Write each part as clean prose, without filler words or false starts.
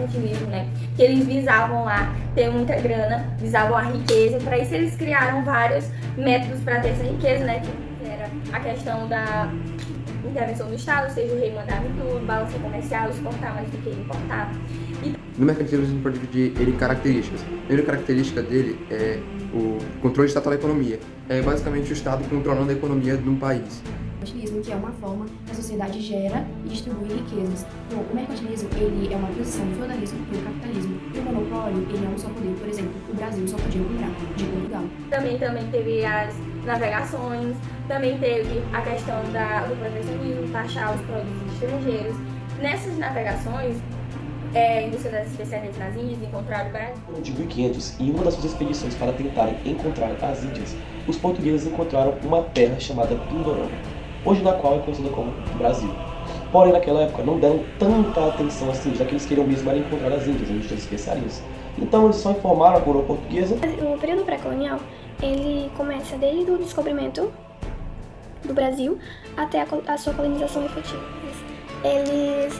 mercantilismo, né? Que eles visavam lá ter muita grana, visavam a riqueza. Para isso eles criaram vários métodos para ter essa riqueza, né? Que era a questão da intervenção do Estado, ou seja, o rei mandava em tudo, balança comercial, exportar mais do que importar. No mercantilismo a gente pode dividir ele em características. A primeira característica dele é o controle estatal da economia. É basicamente o Estado controlando a economia de um país. O mercantilismo, que é uma forma que a sociedade gera e distribui riquezas. Bom, o mercantilismo ele é uma transição do feudalismo para o capitalismo. E o monopólio ele é um só poder. Por exemplo, o Brasil só podia comprar de Portugal. Também teve as navegações, também teve a questão do protecionismo, taxar os produtos estrangeiros. Nessas navegações, a indústria das especiarias nas Índias encontraram o Brasil. De 1500, em uma das suas expedições para tentarem encontrar as Índias, os portugueses encontraram uma terra chamada Pindorama, hoje na qual é conhecida como Brasil. Porém, naquela época não deram tanta atenção assim, já que eles queriam mesmo era encontrar as Índias, a indústria das especiarias. Então eles só informaram a coroa portuguesa. O período pré-colonial, ele começa desde o descobrimento do Brasil até a sua colonização efetiva. Eles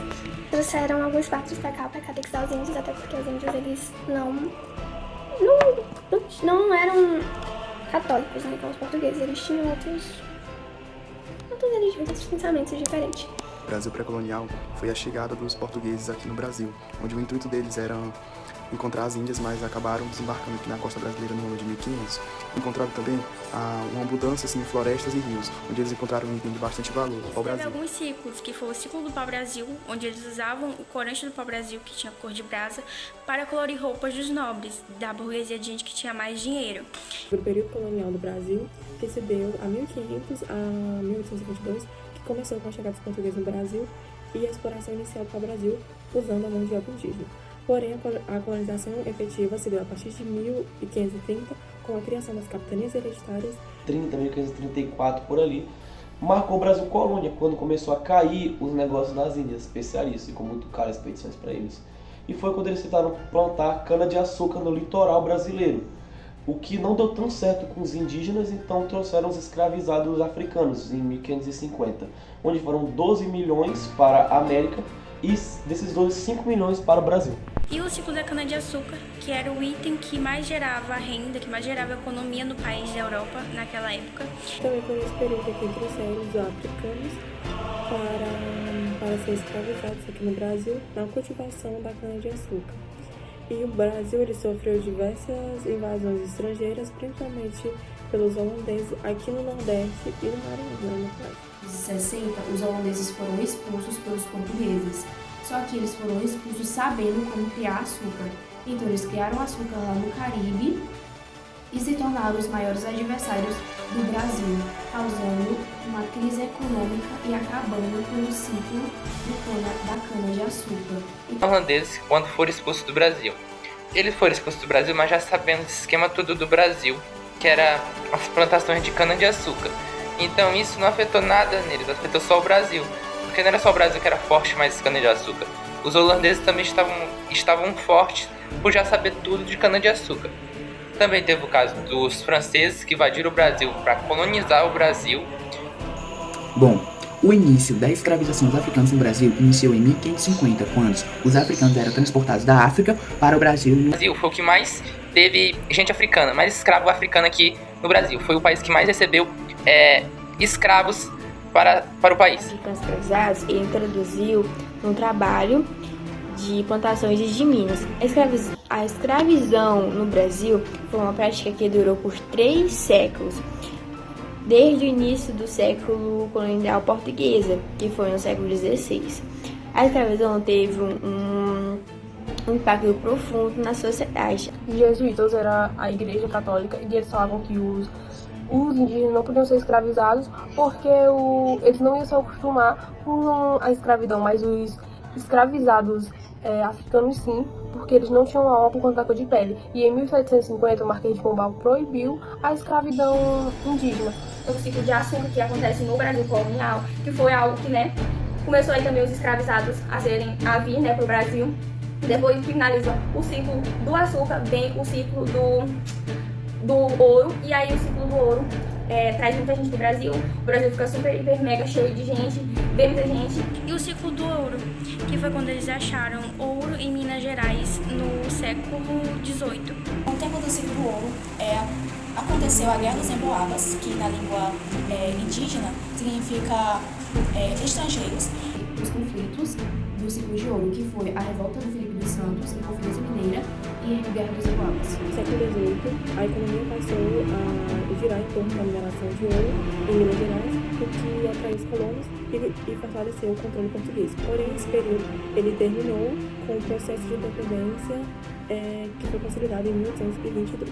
trouxeram alguns fatos para catexar os índios, até porque os índios eles não eram católicos, né, como os portugueses. Eles tinham outros religiões, outros pensamentos diferentes. O Brasil pré-colonial foi a chegada dos portugueses aqui no Brasil, onde o intuito deles era encontrar as Índias, mas acabaram desembarcando aqui na costa brasileira no ano de 1500. Encontraram também uma abundância assim, em florestas e rios, onde eles encontraram um item de bastante valor, o pau-brasil. Teve alguns ciclos, que foi o ciclo do pau-brasil, onde eles usavam o corante do pau-brasil, que tinha cor de brasa, para colorir roupas dos nobres, da burguesia de gente que tinha mais dinheiro. O período colonial do Brasil, que se deu a 1500 a 1822, que começou com a chegada dos portugueses no Brasil e a exploração inicial do pau-brasil, usando a mão de obra indígena. Porém, a colonização efetiva se deu a partir de 1530, com a criação das capitanias hereditárias. 1534 por ali, marcou o Brasil colônia, quando começou a cair os negócios nas Índias, especialistas, ficou muito caro as expedições para eles. E foi quando eles tentaram plantar cana-de-açúcar no litoral brasileiro, o que não deu tão certo com os indígenas, então trouxeram os escravizados africanos em 1550, onde foram 12 milhões para a América e desses 12, 5 milhões para o Brasil. E o ciclo da cana-de-açúcar, que era o item que mais gerava renda, que mais gerava economia no país da Europa naquela época. Também foi nesse período que trouxeram os africanos para ser escravizados aqui no Brasil na cultivação da cana-de-açúcar. E o Brasil ele sofreu diversas invasões estrangeiras, principalmente pelos holandeses aqui no Nordeste e no Maranhão, no caso. Nos anos 60, os holandeses foram expulsos pelos portugueses. Só que eles foram expulsos sabendo como criar açúcar. Então eles criaram açúcar lá no Caribe e se tornaram os maiores adversários do Brasil, causando uma crise econômica e acabando com o ciclo da cana-de-açúcar. Os holandeses, quando foram expulsos do Brasil, eles foram expulsos do Brasil, mas já sabendo esse esquema todo do Brasil, que era as plantações de cana-de-açúcar. Então isso não afetou nada neles, afetou só o Brasil. Porque não era só o Brasil que era forte, mas cana-de-açúcar. Os holandeses também estavam fortes por já saber tudo de cana-de-açúcar. Também teve o caso dos franceses que invadiram o Brasil para colonizar o Brasil. Bom, o início da escravização dos africanos no Brasil iniciou em 1550, quando os africanos eram transportados da África para o Brasil. O Brasil foi o que mais teve gente africana, mais escravo africano aqui no Brasil. Foi o país que mais recebeu escravos para o país. Os escravizados, ele introduziu um trabalho de plantações de minas. A escravidão no Brasil foi uma prática que durou por 3 séculos, desde o início do século colonial portuguesa, que foi no século XVI. A escravidão teve um impacto profundo na sociedade. Os jesuítas era a igreja católica e eles falavam que os indígenas não podiam ser escravizados porque eles não iam se acostumar com a escravidão, mas os escravizados africanos sim, porque eles não tinham alma por conta da cor de pele. E em 1750 o Marquês de Pombal proibiu a escravidão indígena. O ciclo de açúcar que acontece no Brasil colonial, que foi algo que, começou aí também os escravizados a vir, para o Brasil. Depois finaliza o ciclo do açúcar, vem o ciclo do ouro, e aí o ciclo do ouro traz muita gente pro Brasil. O Brasil fica super, hiper, mega cheio de gente, vê muita gente. E o ciclo do ouro, que foi quando eles acharam ouro em Minas Gerais no século XVIII. No tempo do ciclo do ouro, aconteceu a Guerra dos Emboabas, que na língua indígena significa estrangeiros. Os conflitos do ciclo de ouro, que foi a revolta do Filipe dos Santos em Conferência Mineira e a Guerra dos Emboabas. No século XVIII, a economia passou a girar em torno da mineração de ouro em Minas Gerais, o que atraiu os colonos e fortaleceu o controle português. Porém, esse período ele terminou com o processo de independência que foi consolidado em 1822.